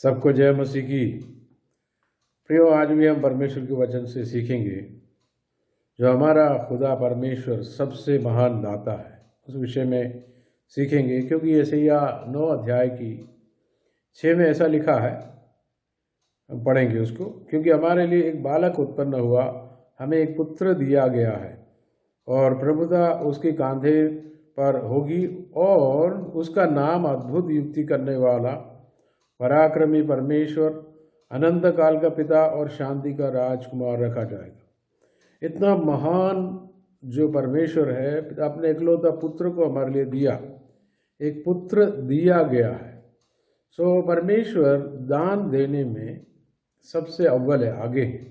सबको जय मसीह की। प्रियो, आज भी हम परमेश्वर के वचन से सीखेंगे जो हमारा खुदा परमेश्वर सबसे महान दाता है, उस विषय में सीखेंगे। क्योंकि यशायाह 9 अध्याय की 6 में ऐसा लिखा है, हम पढ़ेंगे उसको। क्योंकि हमारे लिए एक बालक उत्पन्न हुआ, हमें एक पुत्र दिया गया है, और प्रभुता उसके कांधे पर होगी, और उसका नाम अद्भुत युक्ति करने वाला, पराक्रमी परमेश्वर, अनंत काल का पिता और शांति का राजकुमार रखा जाएगा। इतना महान जो परमेश्वर है, अपने इकलौता पुत्र को हमारे लिए दिया, एक पुत्र दिया गया है। सो परमेश्वर दान देने में सबसे अव्वल है, आगे है।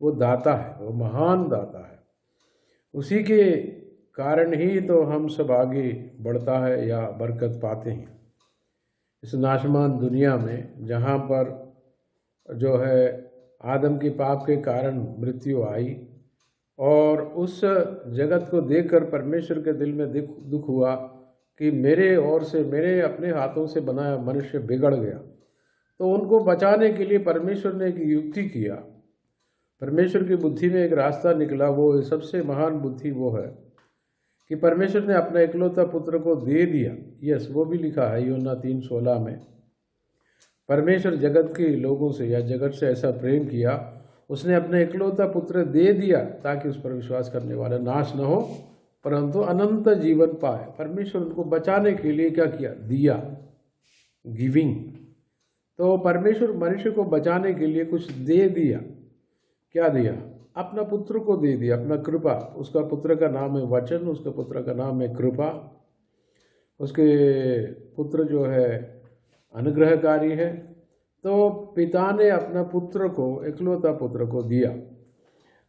वो दाता है, वो महान दाता है। उसी के कारण ही तो हम सब आगे बढ़ता है या बरकत पाते हैं इस नाशमान दुनिया में, जहाँ पर जो है आदम के पाप के कारण मृत्यु आई, और उस जगत को देखकर परमेश्वर के दिल में दुख हुआ कि मेरे ओर से, मेरे अपने हाथों से बनाया मनुष्य बिगड़ गया। तो उनको बचाने के लिए परमेश्वर ने एक युक्ति किया। परमेश्वर की बुद्धि में एक रास्ता निकला। वो सबसे महान बुद्धि वो है कि परमेश्वर ने अपना इकलौता पुत्र को दे दिया। यस, वो भी लिखा है यूहन्ना 3:16 में। परमेश्वर जगत के लोगों से या जगत से ऐसा प्रेम किया, उसने अपना इकलौता पुत्र दे दिया ताकि उस पर विश्वास करने वाला नाश न हो परंतु अनंत जीवन पाए। परमेश्वर उनको बचाने के लिए क्या किया? दिया, गिविंग। तो परमेश्वर मनुष्य को बचाने के लिए कुछ दे दिया। क्या दिया? अपना पुत्र को दे दिया, अपना कृपा। उसका पुत्र का नाम है वचन, उसके पुत्र का नाम है कृपा। उसके पुत्र जो है अनुग्रहकारी है। तो पिता ने अपना पुत्र को, इकलौता पुत्र को दिया।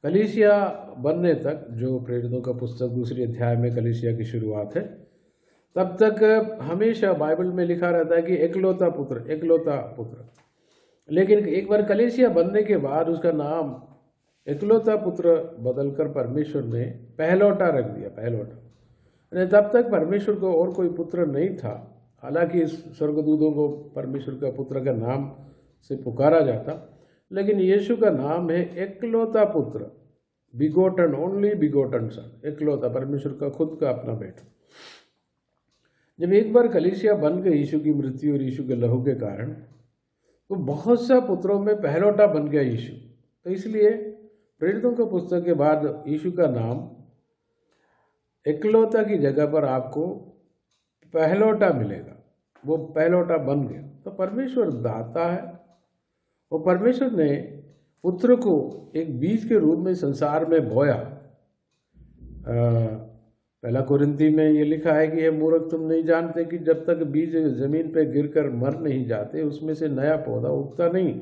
कलीसिया बनने तक, जो प्रेरितों का पुस्तक 2 अध्याय में कलीसिया की शुरुआत है, तब तक हमेशा बाइबल में लिखा रहता है कि इकलौता पुत्र, इकलौता पुत्र। लेकिन एक बार कलीसिया बनने के बाद उसका नाम इकलौता पुत्र बदलकर परमेश्वर ने पहलौठा रख दिया, पहलौठा। तब तक परमेश्वर को और कोई पुत्र नहीं था। हालांकि स्वर्गदूतों को परमेश्वर का पुत्र का नाम से पुकारा जाता, लेकिन यीशु का नाम है इकलौता पुत्र, बिगोटन, ओनली बिगोटन सन, इकलौता, परमेश्वर का खुद का अपना बेटा। जब एक बार कलीसिया बन गई यीशु की मृत्यु और यीशु के लहू के कारण, तो बहुत सा पुत्रों में पहलौठा बन गया यीशु। तो इसलिए प्रेरितों का पुस्तक के बाद यीशु का नाम इकलौता की जगह पर आपको पहलौठा मिलेगा। वो पहलौठा बन गया। तो परमेश्वर दाता है। वो परमेश्वर ने पुत्र को एक बीज के रूप में संसार में बोया। पहला कोरिन्थी में ये लिखा है कि हे मूर्ख, तुम नहीं जानते कि जब तक बीज जमीन पे गिरकर मर नहीं जाते, उसमें से नया पौधा उगता नहीं।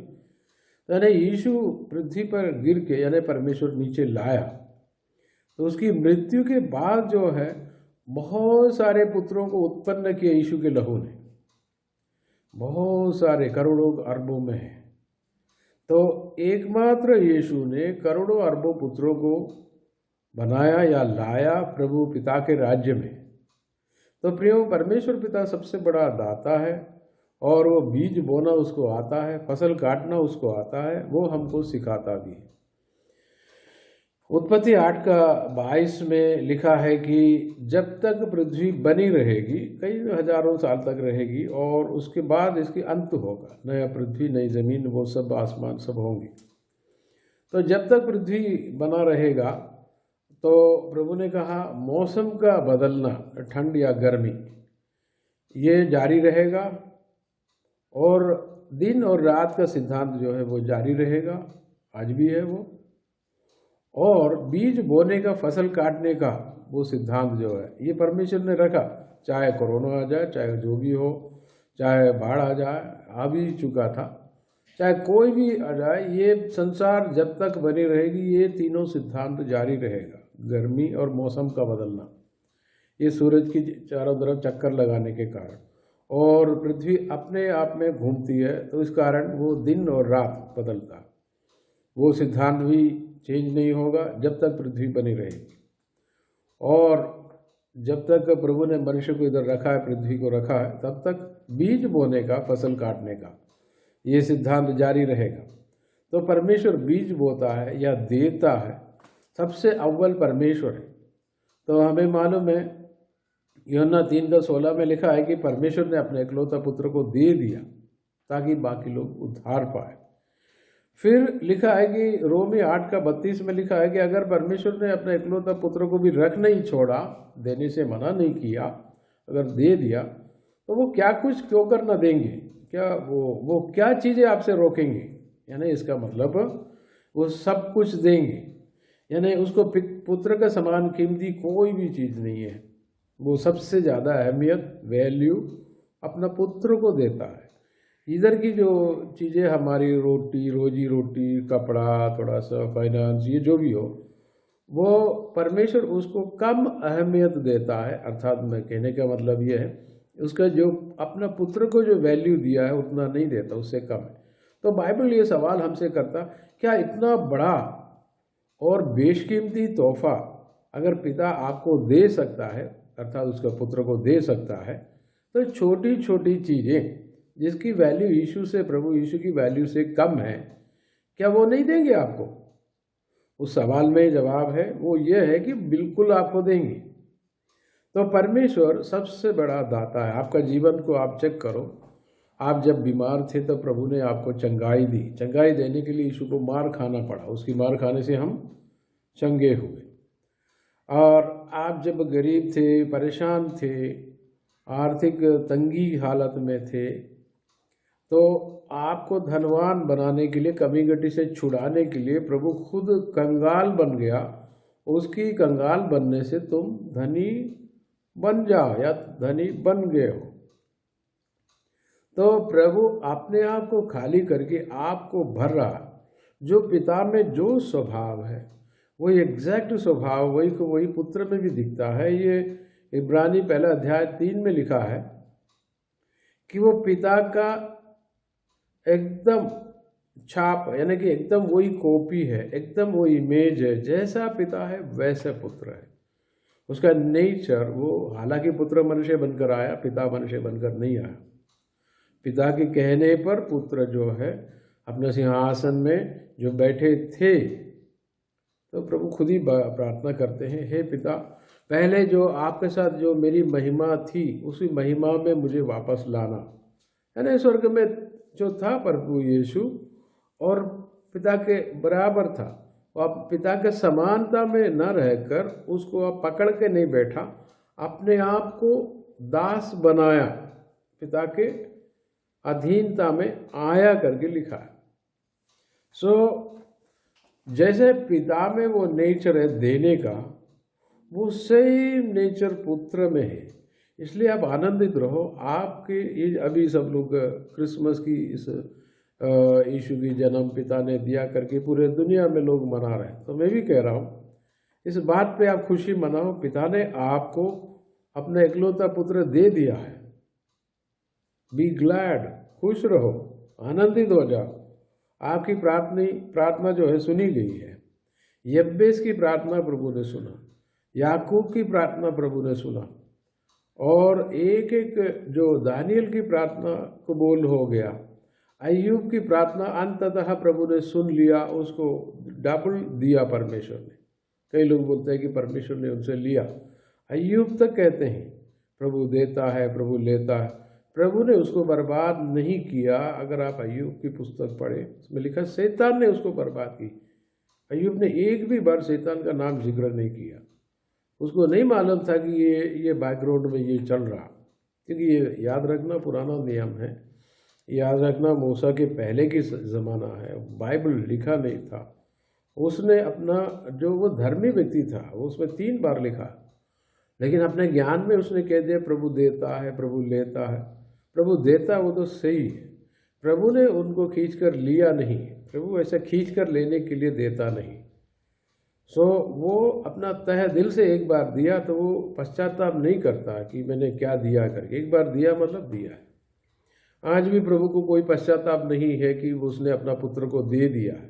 यानी यीशु पृथ्वी पर गिर के, यानी परमेश्वर नीचे लाया, तो उसकी मृत्यु के बाद जो है बहुत सारे पुत्रों को उत्पन्न किया यीशु के लहू ने। बहुत सारे, करोड़ों अरबों में है। तो एकमात्र यीशु ने करोड़ों अरबों पुत्रों को बनाया या लाया प्रभु पिता के राज्य में। तो प्रियो, परमेश्वर पिता सबसे बड़ा दाता है, और वो बीज बोना उसको आता है, फसल काटना उसको आता है, वो हमको सिखाता भी है। उत्पत्ति 8:22 में लिखा है कि जब तक पृथ्वी बनी रहेगी, कई हजारों साल तक रहेगी, और उसके बाद इसकी अंत होगा, नया पृथ्वी, नई जमीन, वो सब आसमान सब होंगे। तो जब तक पृथ्वी बना रहेगा, तो प्रभु ने कहा मौसम का बदलना, ठंड या गर्मी, ये जारी रहेगा, और दिन और रात का सिद्धांत जो है वो जारी रहेगा। आज भी है वो। और बीज बोने का, फसल काटने का वो सिद्धांत जो है, ये परमेश्वर ने रखा। चाहे कोरोना आ जाए, चाहे जो भी हो, चाहे बाढ़ आ जाए, आ भी चुका था, चाहे कोई भी आ जाए, ये संसार जब तक बनी रहेगी, ये तीनों सिद्धांत जारी रहेगा। गर्मी और मौसम का बदलना, ये सूरज की चारों तरफ चक्कर लगाने के कारण, और पृथ्वी अपने आप में घूमती है, तो इस कारण वो दिन और रात बदलता, वो सिद्धांत भी चेंज नहीं होगा जब तक पृथ्वी बनी रहेगी। और जब तक प्रभु ने मनुष्य को इधर रखा है, पृथ्वी को रखा है, तब तक बीज बोने का, फसल काटने का, ये सिद्धांत जारी रहेगा। तो परमेश्वर बीज बोता है या देता है, सबसे अव्वल परमेश्वर है। तो हमें मालूम है यूहन्ना 3:16 में लिखा है कि परमेश्वर ने अपने इकलौता पुत्र को दे दिया ताकि बाकी लोग उद्धार पाए। फिर लिखा है कि रोमी 8:32 में लिखा है कि अगर परमेश्वर ने अपने इकलौता पुत्र को भी रख नहीं छोड़ा, देने से मना नहीं किया, अगर दे दिया तो वो क्या कुछ क्यों कर न देंगे, क्या वो क्या चीज़ें आपसे रोकेंगे। यानी इसका मतलब वो सब कुछ देंगे। यानी उसको पुत्र का समान कीमती कोई भी चीज़ नहीं है। वो सबसे ज़्यादा अहमियत, वैल्यू अपना पुत्र को देता है। इधर की जो चीज़ें हमारी रोजी रोटी, कपड़ा, थोड़ा सा फाइनेंस, ये जो भी हो, वो परमेश्वर उसको कम अहमियत देता है। अर्थात मैं कहने का मतलब ये है, उसका जो अपना पुत्र को जो वैल्यू दिया है उतना नहीं देता, उससे कम है। तो बाइबल ये सवाल हमसे करता, क्या इतना बड़ा और बेशकीमती तोहफा अगर पिता आपको दे सकता है, अर्थात उसका पुत्र को दे सकता है, तो छोटी छोटी चीज़ें जिसकी वैल्यू यीशु से, प्रभु यीशु की वैल्यू से कम है, क्या वो नहीं देंगे आपको? उस सवाल में जवाब है वो ये है कि बिल्कुल आपको देंगे। तो परमेश्वर सबसे बड़ा दाता है। आपका जीवन को आप चेक करो, आप जब बीमार थे तो प्रभु ने आपको चंगाई दी। चंगाई देने के लिए यीशु को मार खाना पड़ा, उसकी मार खाने से हम चंगे हुए। और आप जब गरीब थे, परेशान थे, आर्थिक तंगी हालत में थे, तो आपको धनवान बनाने के लिए, कमी गटी से छुड़ाने के लिए प्रभु खुद कंगाल बन गया। उसकी कंगाल बनने से तुम धनी बन जाओ या धनी बन गए हो। तो प्रभु अपने आप को खाली करके आपको भर रहा। जो पिता में जो स्वभाव है वही एग्जैक्ट स्वभाव वही पुत्र में भी दिखता है। ये इब्रानी 1:3 में लिखा है कि वो पिता का एकदम छाप, यानी कि एकदम वही कॉपी है, एकदम वो इमेज है। जैसा पिता है वैसा पुत्र है। उसका नेचर, वो हालांकि पुत्र मनुष्य बनकर आया, पिता मनुष्य बनकर नहीं आया। पिता के कहने पर पुत्र जो है अपने सिंहासन में जो बैठे थे, तो प्रभु खुद ही प्रार्थना करते हैं, हे पिता, पहले जो आपके साथ जो मेरी महिमा थी उसी महिमा में मुझे वापस लाना। यानी स्वर्ग में जो था प्रभु यीशु और पिता के बराबर था, वो आप पिता के समानता में न रहकर उसको आप पकड़ के नहीं बैठा, अपने आप को दास बनाया, पिता के अधीनता में आया करके लिखा है। जैसे पिता में वो नेचर है देने का, वो सेम नेचर पुत्र में है। इसलिए आप आनंदित रहो। आपके ये अभी सब लोग क्रिसमस की इस यीशु की जन्म पिता ने दिया करके पूरे दुनिया में लोग मना रहे हैं, तो मैं भी कह रहा हूँ इस बात पे आप खुशी मनाओ, पिता ने आपको अपना इकलौता पुत्र दे दिया है। बी ग्लैड, खुश रहो, आनंदित हो जाओ। आपकी प्रार्थना जो है सुनी गई है। यब्बेस की प्रार्थना प्रभु ने सुना, याकूब की प्रार्थना प्रभु ने सुना, और एक एक जो दानियल की प्रार्थना कबूल हो गया। अय्यूब की प्रार्थना अंततः प्रभु ने सुन लिया, उसको डबल दिया परमेश्वर ने। कई लोग बोलते हैं कि परमेश्वर ने उनसे लिया, अय्यूब तक कहते हैं प्रभु देता है, प्रभु लेता है। प्रभु ने उसको बर्बाद नहीं किया। अगर आप अय्यूब की पुस्तक पढ़े, उसमें लिखा शैतान ने उसको बर्बाद की। अय्यूब ने एक भी बार शैतान का नाम जिक्र नहीं किया। उसको नहीं मालूम था कि ये बैकग्राउंड में ये चल रहा, क्योंकि ये याद रखना पुराना नियम है, याद रखना मूसा के पहले की ज़माना है, बाइबल लिखा नहीं था। उसने अपना जो वो धर्मी व्यक्ति था वो उसमें 3 बार लिखा, लेकिन अपने ज्ञान में उसने कह दिया प्रभु देता है, प्रभु लेता है। प्रभु देता वो तो सही है, प्रभु ने उनको खींच कर लिया नहीं। प्रभु ऐसा खींच कर लेने के लिए देता नहीं। वो अपना तह दिल से एक बार दिया तो वो पश्चाताप नहीं करता कि मैंने क्या दिया करके। एक बार दिया मतलब दिया है। आज भी प्रभु को कोई पश्चाताप नहीं है कि उसने अपना पुत्र को दे दिया है।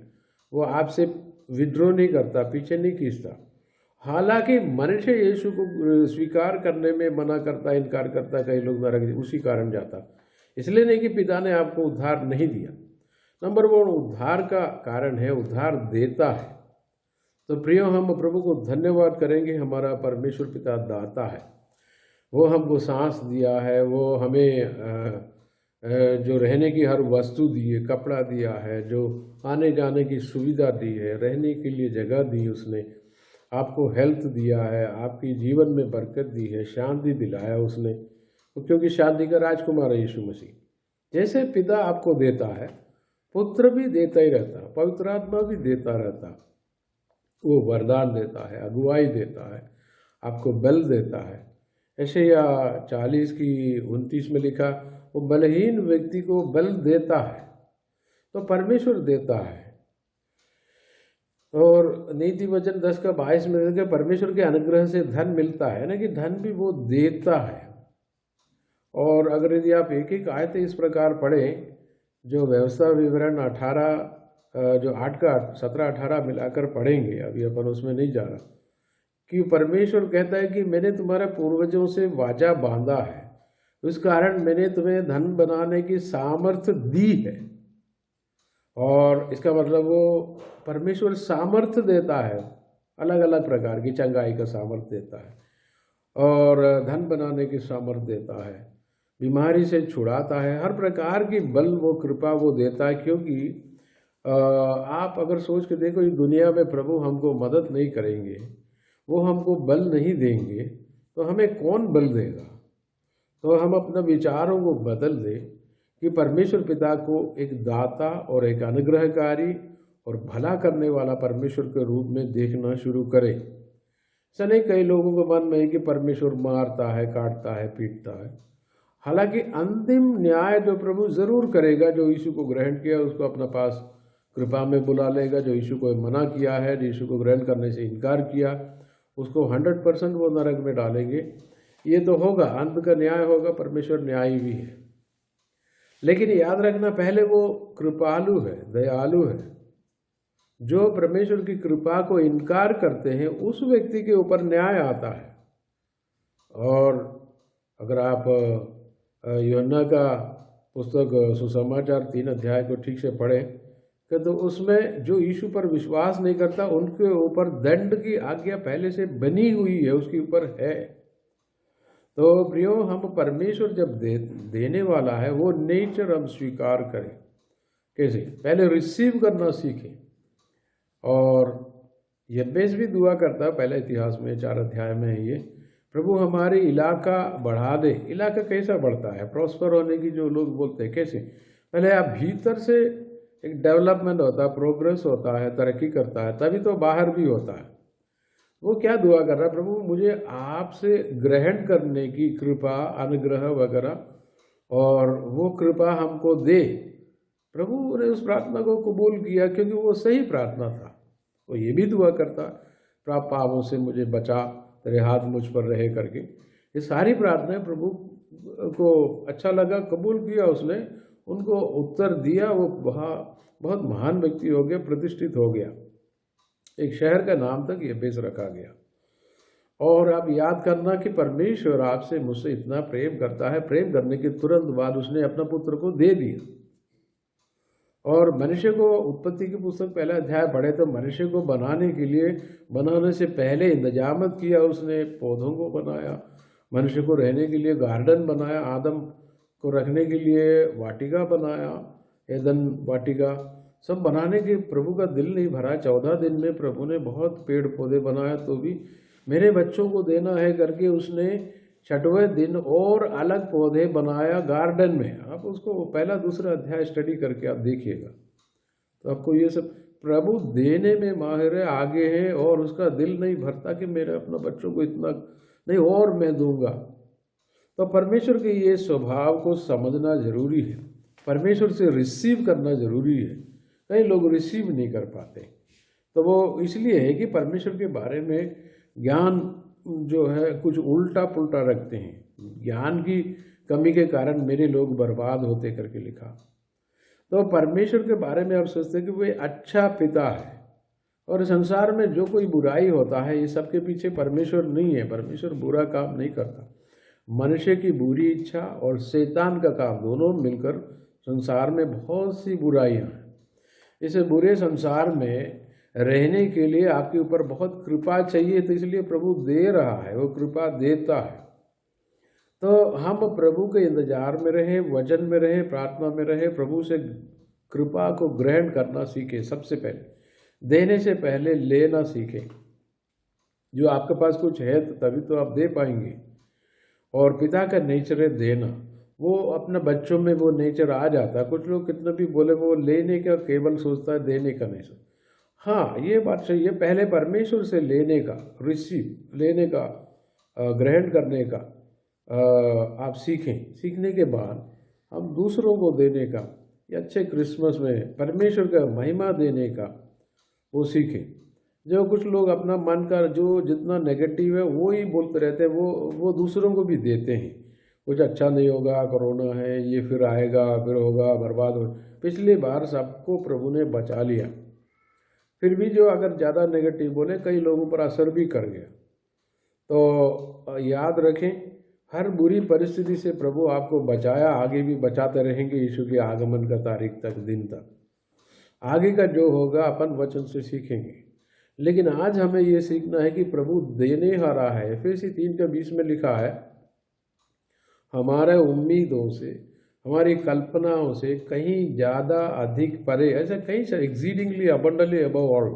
वो आपसे विद्रोह नहीं करता, पीछे नहीं खींचता। हालांकि मनुष्य यीशु को स्वीकार करने में मना करता, इनकार करता, कई लोग नरक उसी कारण जाता, इसलिए नहीं कि पिता ने आपको उद्धार नहीं दिया। नंबर वन, उद्धार का कारण है, उद्धार देता है। तो प्रियो, हम प्रभु को धन्यवाद करेंगे, हमारा परमेश्वर पिता दाता है। वो हमको सांस दिया है, वो हमें जो रहने की हर वस्तु दी है, कपड़ा दिया है, जो आने जाने की सुविधा दी है, रहने के लिए जगह दी उसने, आपको हेल्थ दिया है, आपकी जीवन में बरकत दी है, शांति दिलाया उसने, क्योंकि शांति का राजकुमार है यीशु मसीह। जैसे पिता आपको देता है, पुत्र भी देता ही रहता, पवित्र आत्मा भी देता रहता। वो वरदान देता है, अगुवाई देता है, आपको बल देता है। ऐसे या 40:29 में लिखा, वो बलहीन व्यक्ति को बल देता है। तो परमेश्वर देता है। और नीति वचन 10:22 में देखिए, परमेश्वर के अनुग्रह से धन मिलता है ना, कि धन भी वो देता है। और अगर यदि आप एक एक आयतें इस प्रकार पढ़ें, जो व्यवस्था विवरण 8 का 17-18 मिलाकर पढ़ेंगे, अभी अपन उसमें नहीं जा रहा, कि परमेश्वर कहता है कि मैंने तुम्हारे पूर्वजों से वाचा बांधा है, उस कारण मैंने तुम्हें धन बनाने की सामर्थ्य दी है। और इसका मतलब वो परमेश्वर सामर्थ्य देता है, अलग अलग प्रकार की चंगाई का सामर्थ्य देता है, और धन बनाने की सामर्थ्य देता है, बीमारी से छुड़ाता है, हर प्रकार की बल वो कृपा वो देता है। क्योंकि आप अगर सोच के देखो, इस दुनिया में प्रभु हमको मदद नहीं करेंगे, वो हमको बल नहीं देंगे, तो हमें कौन बल देगा? तो हम अपने विचारों को बदल दें कि परमेश्वर पिता को एक दाता और एक अनुग्रहकारी और भला करने वाला परमेश्वर के रूप में देखना शुरू करें। ऐसा नहीं, कई लोगों के मन में है कि परमेश्वर मारता है, काटता है, पीटता है। हालांकि अंतिम न्याय जो प्रभु जरूर करेगा, जो यीशु को ग्रहण किया उसको अपना पास कृपा में बुला लेगा, जो यीशु को मना किया है, जो यीशु को ग्रहण करने से इनकार किया, उसको 100% वो नरक में डालेंगे। ये तो होगा, अंत का न्याय होगा, परमेश्वर न्यायी भी है। लेकिन याद रखना, पहले वो कृपालु है, दयालु है। जो परमेश्वर की कृपा को इनकार करते हैं, उस व्यक्ति के ऊपर न्याय आता है। और अगर आप यूहन्ना का पुस्तक सुसमाचार 3 अध्याय को ठीक से पढ़ें, तो उसमें जो यीशु पर विश्वास नहीं करता, उनके ऊपर दंड की आज्ञा पहले से बनी हुई है, उसके ऊपर है। तो प्रियो, हम परमेश्वर जब देने वाला है, वो नेचर हम स्वीकार करें। कैसे? पहले रिसीव करना सीखें। और यब्बेस भी दुआ करता है, पहले इतिहास में 4 अध्याय में है ये, प्रभु हमारे इलाका बढ़ा दे। इलाका कैसा बढ़ता है? प्रॉस्पर होने की जो लोग बोलते हैं, कैसे? पहले आप भीतर से एक डेवलपमेंट होता है, प्रोग्रेस होता है, तरक्की करता है, तभी तो बाहर भी होता है। वो क्या दुआ कर रहा है? प्रभु मुझे आपसे ग्रहण करने की कृपा, अनुग्रह वगैरह, और वो कृपा हमको दे। प्रभु ने उस प्रार्थना को कबूल किया, क्योंकि वो सही प्रार्थना था। वो ये भी दुआ करता, पापों से मुझे बचा, तेरे हाथ मुझ पर रहे करके। ये सारी प्रार्थनाएं प्रभु को अच्छा लगा, कबूल किया उसने, उनको उत्तर दिया। वो बहुत महान व्यक्ति हो गया, प्रतिष्ठित हो गया। एक शहर का नाम तक यब्बेस रखा गया। और आप याद करना कि परमेश्वर आपसे, मुझसे इतना प्रेम करता है, प्रेम करने के तुरंत बाद उसने अपना पुत्र को दे दिया। और मनुष्य को, उत्पत्ति की पुस्तक 1 अध्याय पढ़े तो मनुष्य को बनाने के लिए, बनाने से पहले इंतजामत किया उसने, पौधों को बनाया, मनुष्य को रहने के लिए गार्डन बनाया, आदम को रखने के लिए वाटिका बनाया, एदन वाटिका, सब बनाने के प्रभु का दिल नहीं भरा। 14 दिन में प्रभु ने बहुत पेड़ पौधे बनाया, तो भी मेरे बच्चों को देना है करके उसने 6वें दिन और अलग पौधे बनाया गार्डन में। आप उसको 1, 2 अध्याय स्टडी करके आप देखिएगा, तो आपको ये सब, प्रभु देने में माहिर है, आगे है, और उसका दिल नहीं भरता कि मेरे अपना बच्चों को इतना नहीं और मैं दूंगा। तो परमेश्वर के ये स्वभाव को समझना जरूरी है, परमेश्वर से रिसीव करना जरूरी है। कई लोग रिसीव नहीं कर पाते, तो वो इसलिए है कि परमेश्वर के बारे में ज्ञान जो है कुछ उल्टा पुल्टा रखते हैं। ज्ञान की कमी के कारण मेरे लोग बर्बाद होते करके लिखा। तो परमेश्वर के बारे में आप सोचते हैं कि वो अच्छा पिता है, और संसार में जो कोई बुराई होता है, ये सबके पीछे परमेश्वर नहीं है। परमेश्वर बुरा काम नहीं करता। मनुष्य की बुरी इच्छा और शैतान का काम दोनों मिलकर संसार में बहुत सी बुराइयां हैं। इस बुरे संसार में रहने के लिए आपके ऊपर बहुत कृपा चाहिए, तो इसलिए प्रभु दे रहा है, वो कृपा देता है। तो हम प्रभु के इंतजार में रहे, वचन में रहे, प्रार्थना में रहे, प्रभु से कृपा को ग्रहण करना सीखें। सबसे पहले देने से पहले लेना सीखें। जो आपके पास कुछ है तो तभी तो आप दे पाएंगे। और पिता का नेचर है देना, वो अपने बच्चों में वो नेचर आ जाता है। कुछ लोग कितना भी बोले वो लेने का केवल सोचता है, देने का नहीं सोचता। हाँ, ये बात सही है, पहले परमेश्वर से लेने का, रिसीव लेने का, ग्रहण करने का आप सीखें। सीखने के बाद हम दूसरों को देने का, या अच्छे क्रिसमस में परमेश्वर का महिमा देने का वो सीखें। जो कुछ लोग अपना मन का जो जितना नेगेटिव है वो ही बोलते रहते हैं, वो दूसरों को भी देते हैं। कुछ अच्छा नहीं होगा, कोरोना है, ये फिर आएगा, फिर होगा, बर्बाद हो। पिछली बार सबको प्रभु ने बचा लिया, फिर भी जो अगर ज़्यादा नेगेटिव बोले कई लोगों पर असर भी कर गया। तो याद रखें, हर बुरी परिस्थिति से प्रभु आपको बचाया, आगे भी बचाते रहेंगे यीशु के आगमन का तारीख तक, दिन तक। आगे का जो होगा अपन वचन से सीखेंगे। लेकिन आज हमें ये सीखना है कि प्रभु देने हारा है। एफएसी 3:20 में लिखा है, हमारे उम्मीदों से, हमारी कल्पनाओं से कहीं ज़्यादा अधिक परे, ऐसा कहीं से एक्सीडिंगली अबंडनली अबव ऑल,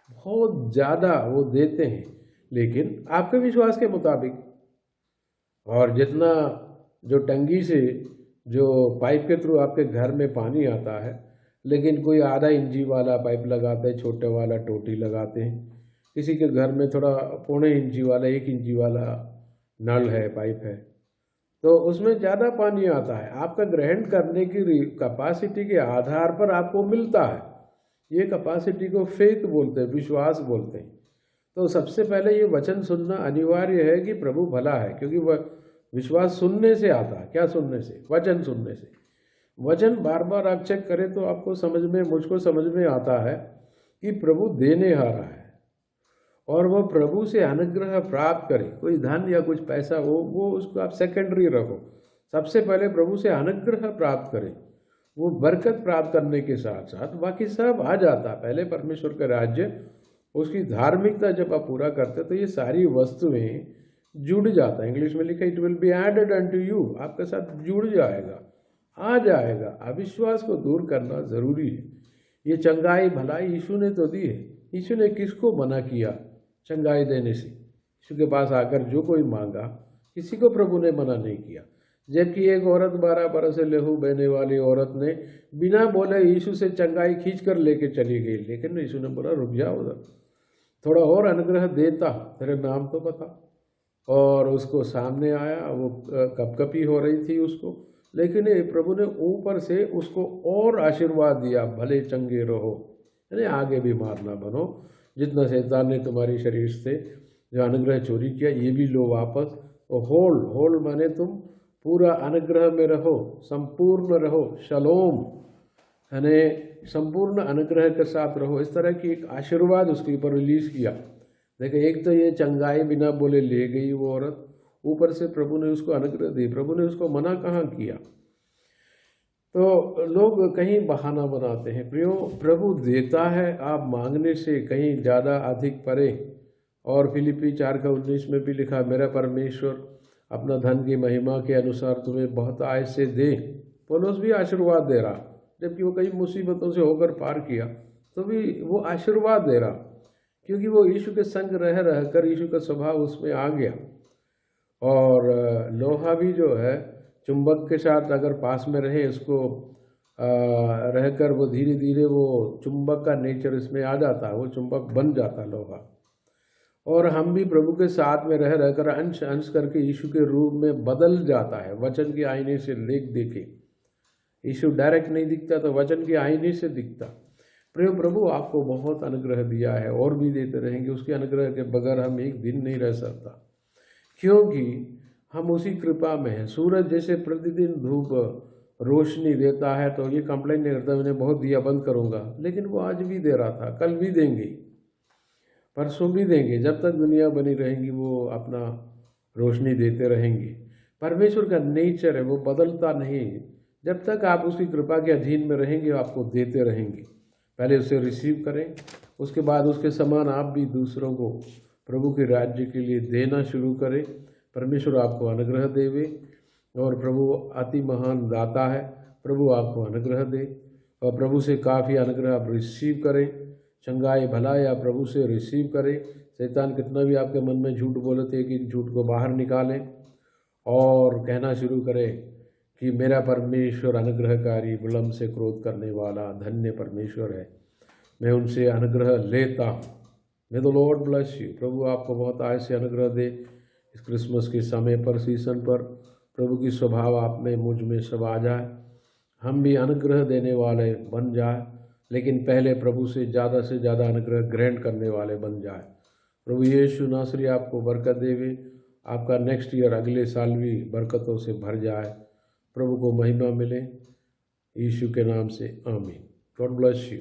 बहुत ज़्यादा वो देते हैं, लेकिन आपके विश्वास के मुताबिक। और जितना जो टंकी से जो पाइप के थ्रू आपके घर में पानी आता है, लेकिन कोई आधा इंची वाला पाइप लगाते हैं, छोटे वाला टोटी लगाते हैं। किसी के घर में थोड़ा 0.25 इंची वाला, 1 इंची वाला नल है, पाइप है, तो उसमें ज़्यादा पानी आता है। आपका ग्रहण करने की कैपेसिटी के आधार पर आपको मिलता है। ये कैपेसिटी को फेथ बोलते हैं, विश्वास बोलते हैं। तो सबसे पहले ये वचन सुनना अनिवार्य है कि प्रभु भला है, क्योंकि वह विश्वास सुनने से आता है। क्या सुनने से? वचन सुनने से। वचन बार बार आप चेक करें तो आपको समझ में, मुझको समझ में आता है कि प्रभु देने हारा है, और वह प्रभु से अनुग्रह प्राप्त करे। कोई धन या कुछ पैसा वो उसको आप सेकेंडरी रखो। सबसे पहले प्रभु से अनुग्रह प्राप्त करें, वो बरकत प्राप्त करने के साथ साथ बाकी सब आ जाता। पहले परमेश्वर का राज्य, उसकी धार्मिकता जब आप पूरा करते तो ये सारी वस्तुएं जुड़ जाता है। इंग्लिश में लिखा, it will be added unto you, आपके साथ जुड़ जाएगा, आ जाएगा। अविश्वास को दूर करना जरूरी है। ये चंगाई भलाई यीशु ने तो दी है। यीशु ने किसको मना किया चंगाई देने से? यीशु के पास आकर जो कोई मांगा, किसी को प्रभु ने मना नहीं किया। जबकि एक औरत 12 बरस से लहू बहने वाली औरत ने बिना बोले यीशु से चंगाई खींच कर लेके चली गई, लेकिन यीशु ने बोला रुक जाओ उधर, थोड़ा और अनुग्रह देता, तेरे नाम तो बता। और उसको सामने आया, वो कपकपी हो रही थी उसको, लेकिन प्रभु ने ऊपर से उसको और आशीर्वाद दिया, भले चंगे रहो, यानी आगे बीमार ना बनो। जितना शैतान ने तुम्हारी शरीर से जो अनुग्रह चोरी किया, ये भी लो वापस। और होल माने तुम पूरा अनुग्रह में रहो, संपूर्ण रहो, शलोम यानी संपूर्ण अनुग्रह के साथ रहो। इस तरह की एक आशीर्वाद उसके ऊपर रिलीज किया। देखिए, एक तो ये चंगाई बिना बोले ले गई वो औरत, ऊपर से प्रभु ने उसको अनुग्रह दी। प्रभु ने उसको मना कहाँ किया? तो लोग कहीं बहाना बनाते हैं। प्रभु देता है, आप मांगने से कहीं ज़्यादा अधिक परे। और फिलिपी 4:19 में भी लिखा, मेरा परमेश्वर अपना धन की महिमा के अनुसार तुम्हें बहुत आय से दे। पौलुस भी आशीर्वाद दे रहा, जबकि वो कई मुसीबतों से होकर पार किया, तो भी वो आशीर्वाद दे रहा, क्योंकि वो यीशु के संग रह कर यीशु का स्वभाव उसमें आ गया। और लोहा भी जो है चुंबक के साथ अगर पास में रहे, उसको रहकर वो धीरे धीरे वो चुंबक का नेचर इसमें आ जाता है, वो चुंबक बन जाता है लोहा। और हम भी प्रभु के साथ में रहकर अंश अंश करके यीशु के रूप में बदल जाता है। वचन के आईने से लेख देखे, यीशु डायरेक्ट नहीं दिखता तो वचन के आईने से दिखता। प्रभु आपको बहुत अनुग्रह दिया है और भी देते रहेंगे। उसके अनुग्रह के बगैर हम एक दिन नहीं रह सकता, क्योंकि हम उसी कृपा में हैं। सूरज जैसे प्रतिदिन धूप रोशनी देता है, तो ये कंप्लेंट नहीं करता मैंने बहुत दिया बंद करूँगा, लेकिन वो आज भी दे रहा था, कल भी देंगे, परसों भी देंगे। जब तक दुनिया बनी रहेगी वो अपना रोशनी देते रहेंगे। परमेश्वर का नेचर है, वो बदलता नहीं। जब तक आप उसकी कृपा के अधीन में रहेंगे वो आपको देते रहेंगे। पहले उसे रिसीव करें, उसके बाद उसके समान आप भी दूसरों को प्रभु के राज्य के लिए देना शुरू करें। परमेश्वर आपको अनुग्रह देवे, और प्रभु अति महान दाता है। प्रभु आपको अनुग्रह दे, और प्रभु से काफ़ी अनुग्रह आप रिसीव करें। चंगाई भलाई आप प्रभु से रिसीव करें। शैतान कितना भी आपके मन में झूठ बोलते हैं कि झूठ को बाहर निकालें और कहना शुरू करें कि मेरा परमेश्वर अनुग्रहकारी, विलम्ब से क्रोध करने वाला धन्य परमेश्वर है, मैं उनसे अनुग्रह लेता हूँ। May the lord bless you. प्रभु आपको बहुत आय से अनुग्रह दे। इस क्रिसमस के समय पर, सीजन पर प्रभु की स्वभाव आप में, मुझ में सब आ जाए। हम भी अनुग्रह देने वाले बन जाए, लेकिन पहले प्रभु से ज़्यादा अनुग्रह ग्रहण करने वाले बन जाए। प्रभु यीशु नासरी आपको बरकत देवे। आपका नेक्स्ट ईयर, अगले साल भी बरकतों से भर जाए। प्रभु को महिमा मिले, यीशु के नाम से आमीन। God bless you.